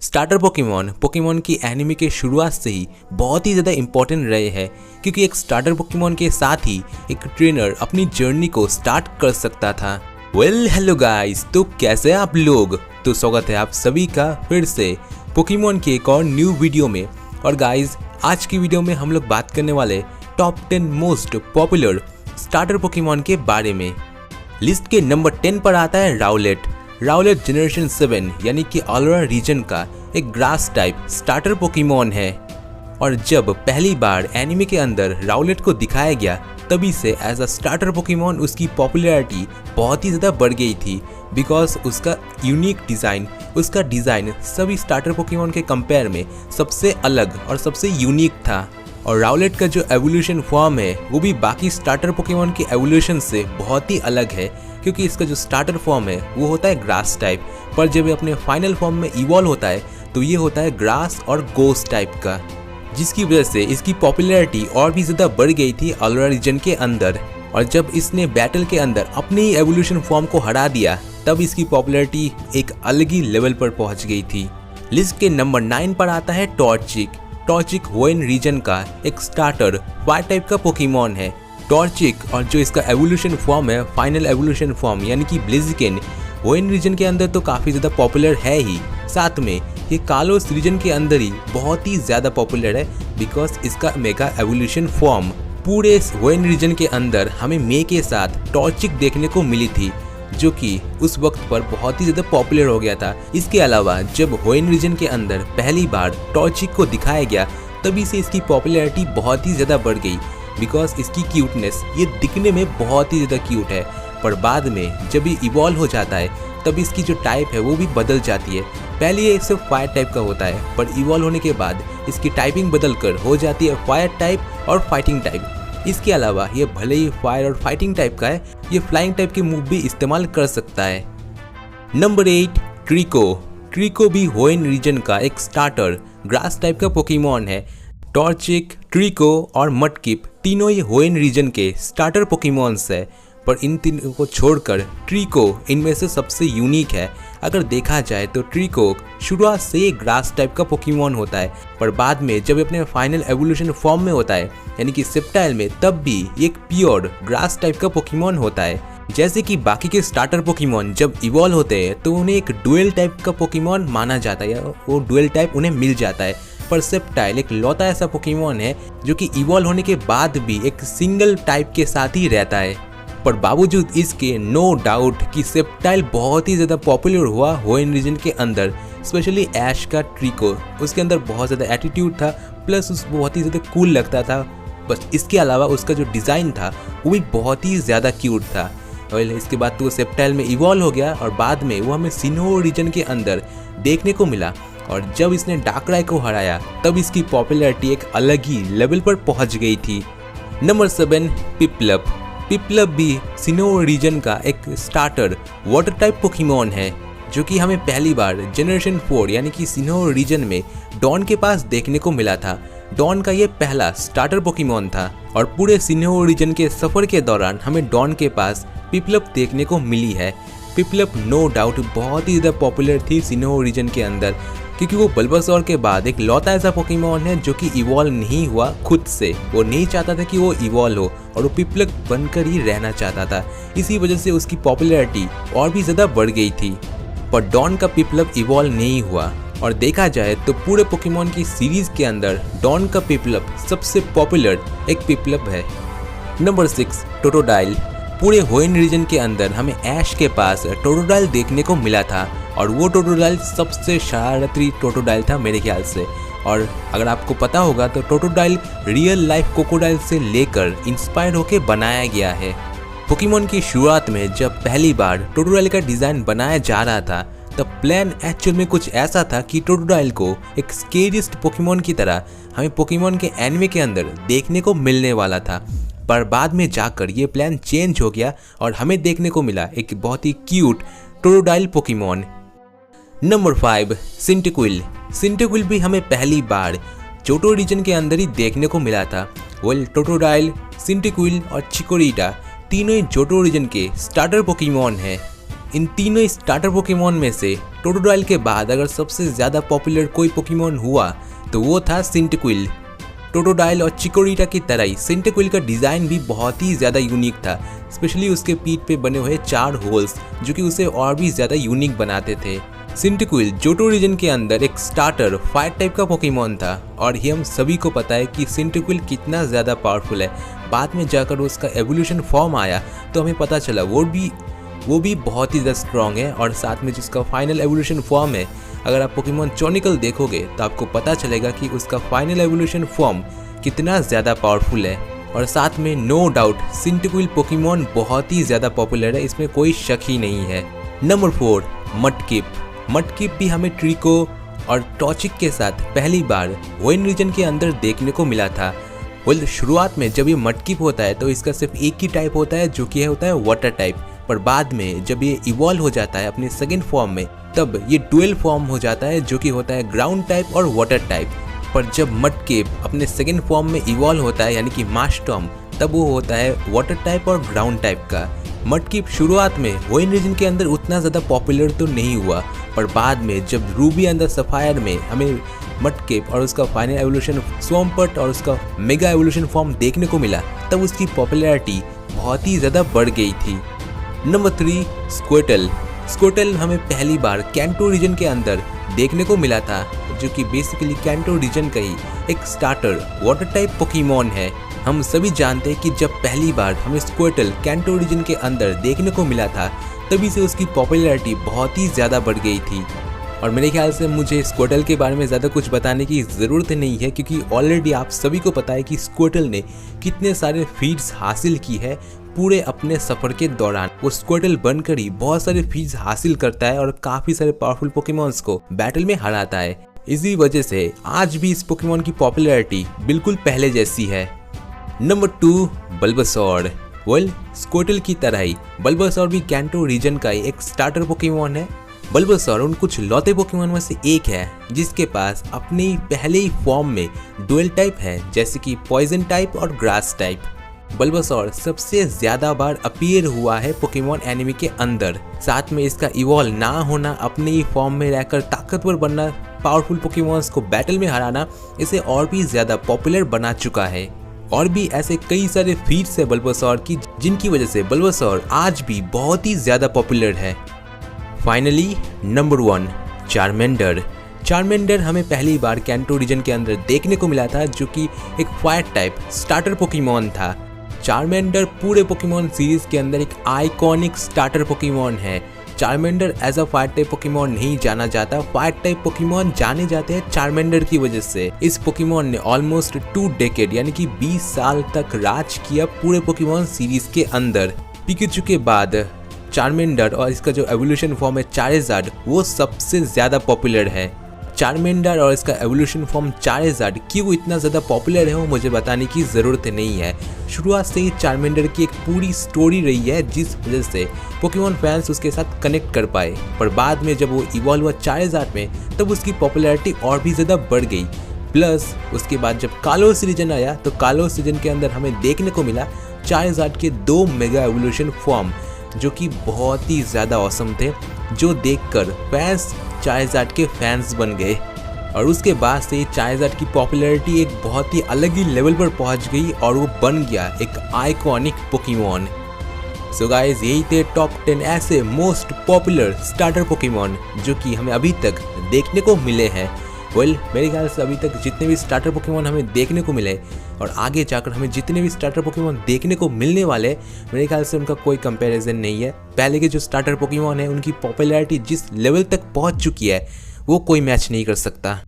Starter Pokemon की anime के शुरुआत से ही बहुत ही ज़्यादा इम्पोर्टेंट रहे हैं, क्योंकि एक स्टार्टर पोकेमॉन के साथ ही एक ट्रेनर अपनी जर्नी को स्टार्ट कर सकता था। हेलो गाइस, तो कैसे हैं आप लोग। तो स्वागत है आप सभी का फिर से पोकेमॉन के एक और न्यू वीडियो में। और गाइस, आज की वीडियो में हम लोग बात करने वाले top 10 most popular starter Pokemon के बारे में। लिस्ट के नंबर 10 पर आता है राउलेट जनरेशन 7 यानी कि अलोरा रीजन का एक ग्रास टाइप स्टार्टर पोकेमॉन है। और जब पहली बार एनिमे के अंदर राउलेट को दिखाया गया, तभी से एज अ स्टार्टर पोकेमॉन उसकी पॉपुलैरिटी बहुत ही ज़्यादा बढ़ गई थी, बिकॉज उसका यूनिक डिज़ाइन सभी स्टार्टर पोकेमॉन के कंपेयर में सबसे अलग और सबसे यूनिक था। और राउलेट का जो एवोल्यूशन फॉर्म है वो भी बाकी स्टार्टर पोकेमॉन के एवोल्यूशन से बहुत ही अलग है, क्योंकि इसका जो स्टार्टर फॉर्म है वो होता है ग्रास टाइप, पर जब ये अपने फाइनल फॉर्म में इवॉल्व होता है तो ये होता है ग्रास और गोस्ट टाइप का, जिसकी वजह से इसकी पॉपुलैरिटी और भी ज़्यादा बढ़ गई थी अलोरा रीजन के अंदर। और जब इसने बैटल के अंदर अपने ही एवोल्यूशन फॉर्म को हरा दिया, तब इसकी पॉपुलैरिटी एक अलग ही लेवल पर पहुंच गई थी। लिस्ट के नंबर 9 पर आता है टॉर्चिक होएन रीजन का एक स्टार्टर फायर टाइप का पोकेमॉन है। टॉर्चिक और जो इसका एवोल्यूशन फॉर्म है, फाइनल एवोल्यूशन फॉर्म यानी कि ब्लिज़्किन, होएन रीजन के अंदर तो काफ़ी ज़्यादा पॉपुलर है ही, साथ में ये कालोस रीजन के अंदर ही बहुत ही ज़्यादा पॉपुलर है, बिकॉज इसका मेगा एवोल्यूशन फॉर्म। पूरे होएन रीजन के अंदर हमें मे के साथ टॉर्चिक देखने को मिली थी, जो कि उस वक्त पर बहुत ही ज़्यादा पॉपुलर हो गया था। इसके अलावा जब होएन रीजन के अंदर पहली बार टॉर्चिक को दिखाया गया, तभी से इसकी पॉपुलैरिटी बहुत ही ज़्यादा बढ़ गई, बिकॉज इसकी क्यूटनेस ये दिखने में बहुत ही ज़्यादा क्यूट है। पर बाद में जब ये इवॉल्व हो जाता है, तब इसकी जो टाइप है वो भी बदल जाती है। पहले ये सिर्फ फायर टाइप का होता है, पर इवॉल्व होने के बाद इसकी टाइपिंग बदल कर हो जाती है फायर टाइप और फाइटिंग टाइप। इसके अलावा ये भले ही फायर और फाइटिंग टाइप का है, ये फ्लाइंग टाइप के मूव भी इस्तेमाल कर सकता है। नंबर 8 ट्रिको भी होएन रीजन का एक स्टार्टर ग्रास टाइप का पोकेमॉन है। टॉर्चिक, ट्रिको और मडकिप तीनों ही होएन रीजन के स्टार्टर पोकेमॉन्स है, पर इन तीनों को छोड़कर ट्रिको इनमें से सबसे यूनिक है। अगर देखा जाए तो ट्रिको शुरुआत से ही ग्रास टाइप का पोकेमॉन होता है, पर बाद में जब अपने फाइनल एवोल्यूशन फॉर्म में होता है यानी कि सेप्टाइल में, तब भी एक प्योर ग्रास टाइप का पोकेमॉन होता है। जैसे कि बाकी के स्टार्टर पोकेमॉन जब इवॉल्व होते हैं तो उन्हें एक डुअल टाइप का पोकेमॉन माना जाता है, या वो डुअल टाइप उन्हें मिल जाता है। पर सेप्टाइल एक लौता ऐसा पोकेमॉन है जो कि इवॉल्व होने के बाद भी एक सिंगल टाइप के साथ ही रहता है। पर बावजूद इसके नो डाउट कि सेप्टाइल बहुत ही ज़्यादा पॉपुलर हुआ होएन रीजन के अंदर, स्पेशली ऐश का ट्रिको, उसके अंदर बहुत ज़्यादा एटीट्यूड था, प्लस उस बहुत ही ज़्यादा कूल लगता था। बस इसके अलावा उसका जो डिज़ाइन था वो भी बहुत ही ज़्यादा क्यूट था। और इसके बाद तो वो सेप्टाइल में इवॉल्व हो गया, और बाद में वो हमें सिन्हो रीजन के अंदर देखने को मिला। और जब इसने डार्कराय को हराया, तब इसकी पॉपुलैरिटी एक अलग ही लेवल पर पहुंच गई थी। नंबर 7 पिपलप भी सिन्हो रीजन का एक स्टार्टर वाटर टाइप पोकेमॉन है, जो कि हमें पहली बार जनरेशन 4 यानी कि सिन्हो रीजन में डॉन के पास देखने को मिला था। डॉन का ये पहला स्टार्टर पोकेमॉन था, और पूरे सिन्हो रीजन के सफ़र के दौरान हमें डॉन के पास पिपलप देखने को मिली है। पिपलप नो डाउट बहुत ही ज़्यादा पॉपुलर थी सिन्हो रीजन के अंदर, क्योंकि वो बल्बासोर के बाद एक लौता ऐसा पोकेमॉन है जो कि इवॉल्व नहीं हुआ खुद से। वो नहीं चाहता था कि वो इवॉल्व हो, और वो पिपलप बनकर ही रहना चाहता था। इसी वजह से उसकी पॉपुलैरिटी और भी ज़्यादा बढ़ गई थी। पर डॉन का पिपलप इवॉल्व नहीं हुआ, और देखा जाए तो पूरे पोकेमॉन की सीरीज़ के अंदर डॉन का पिपलप सबसे पॉपुलर एक पिपलप है। Number 6 Totodile. पूरे होएन रीजन के अंदर हमें ऐश के पास टोटोडाइल देखने को मिला था, और वो टोटोडाइल सबसे शरारती टोटोडाइल था मेरे ख्याल से। और अगर आपको पता होगा तो टोटोडाइल रियल लाइफ क्रोकोडाइल से लेकर इंस्पायर होकर बनाया गया है। पोकेमॉन की शुरुआत में जब पहली बार टोटोडाइल का डिज़ाइन बनाया जा रहा था, तब प्लान एक्चुअल में कुछ ऐसा था कि टोटोडाइल को एक स्केरियस्ट पोकेमॉन की तरह हमें पोकेमॉन के एनिमे के अंदर देखने को मिलने वाला था। पर बाद में जाकर ये प्लान चेंज हो गया, और हमें देखने को मिला एक बहुत ही क्यूट टोटोडाइल पोकेमॉन। नंबर 5 सिंटिक्विल भी हमें पहली बार जोटो रीजन के अंदर ही देखने को मिला था। टोटोडाइल, सिंटिक्विल और चिकोरिटा तीनों ही जोटो रीजन के स्टार्टर पोकेमॉन हैं। इन तीनों स्टार्टर पोकेमॉन में से टोटोडाइल के बाद अगर सबसे ज़्यादा पॉपुलर कोई पोकेमॉन हुआ तो वो था सिंटिक्विल। टोटोडाइल और चिकोरिटा की तरह ही सिंटिक्विल का डिज़ाइन भी बहुत ही ज़्यादा यूनिक था, स्पेशली उसके पीठ पे बने हुए 4 होल्स जो कि उसे और भी ज़्यादा यूनिक बनाते थे। सिंटिक्विल जोटो रीजन के अंदर एक स्टार्टर फायर टाइप का पोकेमॉन था और ये हम सभी को पता है कि सिंटिक्विल कितना ज़्यादा पावरफुल है। बाद में जाकर उसका एवोल्यूशन फॉर्म आया तो हमें पता चला वो भी बहुत ही ज़्यादा स्ट्रॉन्ग है। और साथ में जिसका फाइनल एवोल्यूशन फॉर्म है, अगर आप पोकेमॉन क्रॉनिकल देखोगे तो आपको पता चलेगा कि उसका फाइनल एवोल्यूशन फॉर्म कितना ज़्यादा पावरफुल है। और साथ में नो डाउट सिंटिक्विल पोकेमॉन बहुत ही ज़्यादा पॉपुलर है, इसमें कोई शक ही नहीं है। नंबर 4 मडकिप भी हमें ट्रिको और टॉचिक के साथ पहली बार वेन रीजन के अंदर देखने को मिला था। शुरुआत में जब ये मडकिप होता है तो इसका सिर्फ एक ही टाइप होता है जो कि होता है वाटर टाइप, पर बाद में जब ये इवॉल्व हो जाता है अपने सेकेंड फॉर्म में तब ये डुअल फॉर्म हो जाता है जो कि होता है ग्राउंड टाइप और वाटर टाइप। पर जब मडकिप अपने सेकेंड फॉर्म में इवॉल्व होता है यानी कि मास्टॉर्म, तब वो होता है वाटर टाइप और ग्राउंड टाइप का। मडकिप शुरुआत में वेन रीजन के अंदर उतना ज़्यादा पॉपुलर तो नहीं हुआ, पर बाद में जब रूबी एंड द सफायर में हमें मडकिप और उसका फाइनल एवोल्यूशन स्वम्पर्ट और उसका मेगा एवोल्यूशन फॉर्म देखने को मिला तब उसकी पॉपुलैरिटी बहुत ही ज़्यादा बढ़ गई थी। नंबर 3 स्क्वेटल हमें पहली बार कैंटो रीजन के अंदर देखने को मिला था, जो कि बेसिकली कैंटो रीजन का ही एक स्टार्टर वाटर टाइप पोकेमॉन है। हम सभी जानते हैं कि जब पहली बार हमें स्क्वेटल कैंटो रीजन के अंदर देखने को मिला था तभी से उसकी पॉपुलैरिटी बहुत ही ज़्यादा बढ़ गई थी। और मेरे ख्याल से मुझे स्क्वेटल के बारे में ज़्यादा कुछ बताने की ज़रूरत नहीं है, क्योंकि ऑलरेडी आप सभी को पता है कि स्क्वेटल ने कितने सारे फीड्स हासिल की है पूरे अपने सफ़र के दौरान। वो स्क्वेटल बनकर ही बहुत सारे फीड्स हासिल करता है और काफ़ी सारे पावरफुल पोकेमॉन्स को बैटल में हराता है। इसी वजह से आज भी इस पोकेमॉन की पॉपुलैरिटी बिल्कुल पहले जैसी है। Number 2 Bulbasaur. स्क्वेटल की तरह ही बल्बासौर भी कैंटो रीजन का ही एक स्टार्टर पोकेमॉन है। बल्बासौर उन कुछ लौते पोकेमॉन में से एक है जिसके पास अपने पहले ही फॉर्म में डुअल टाइप है, जैसे कि पॉइजन टाइप और ग्रास टाइप। बल्बासौर सबसे ज्यादा बार अपीयर हुआ है पोकेमॉन एनिमी के अंदर। साथ में इसका इवॉल्व ना होना, अपने ही फॉर्म में रहकर ताकतवर बनना, पावरफुल पोकेमॉन्स को बैटल में हराना इसे और भी ज्यादा पॉपुलर बना चुका है। और भी ऐसे कई सारे फीट्स है बल्बासौर की जिनकी वजह से बल्बासौर आज भी बहुत ही ज्यादा पॉपुलर है। फाइनली नंबर 1 चार्मेंडर हमें पहली बार कैंटो रीजन के अंदर देखने को मिला था, जो कि एक फायर टाइप स्टार्टर पोकेमॉन था। चार्मेंडर पूरे पोकेमॉन सीरीज के अंदर एक आइकॉनिक स्टार्टर पोकेमॉन है। Charmander as a fire type Pokemon नहीं जाना जाता, फायर टाइप पोकेमॉन जाने जाते हैं चार्मेंडर की वजह से। इस पोकेमॉन ने ऑलमोस्ट 2 डेकेड यानी कि 20 साल तक राज किया पूरे पोकेमॉन सीरीज के अंदर। पिकाचू के बाद चार्मेंडर और इसका जो एवोल्यूशन फॉर्म है चारेज़ार्ड, वो सबसे ज़्यादा पॉपुलर है। चार्मेंडर और इसका एवोल्यूशन फॉर्म चारेज़ार्ड क्यों इतना ज़्यादा पॉपुलर है वो मुझे बताने की ज़रूरत नहीं है। शुरुआत से ही चार्मेंडर की एक पूरी स्टोरी रही है जिस वजह से पोकेमॉन फैंस उसके साथ कनेक्ट कर पाए, पर बाद में जब वो इवॉल्व हुआ चारेज़ार्ड में तब उसकी पॉपुलैरिटी और भी ज़्यादा बढ़ गई। प्लस उसके बाद जब कालोस रीजन आया तो कालोस रीजन के अंदर हमें देखने को मिला चारेज़ार्ड के 2 मेगा एवोल्यूशन फॉर्म, जो कि बहुत ही ज़्यादा ऑसम थे, जो देखकर फैंस चारेज़ार्ड के फैंस बन गए। और उसके बाद से चारेज़ार्ड की पॉपुलैरिटी एक बहुत ही अलग ही लेवल पर पहुंच गई और वो बन गया एक आइकॉनिक पोकेमॉन। सो गाइस, यही थे टॉप 10 ऐसे मोस्ट पॉपुलर स्टार्टर पोकेमॉन जो कि हमें अभी तक देखने को मिले हैं। मेरे ख्याल से अभी तक जितने भी स्टार्टर पोकेमॉन हमें देखने को मिले और आगे जाकर हमें जितने भी स्टार्टर पोकेमॉन देखने को मिलने वाले, मेरे ख्याल से उनका कोई कंपैरिजन नहीं है। पहले के जो स्टार्टर पोकेमॉन है उनकी पॉपुलैरिटी जिस लेवल तक पहुंच चुकी है वो कोई मैच नहीं कर सकता।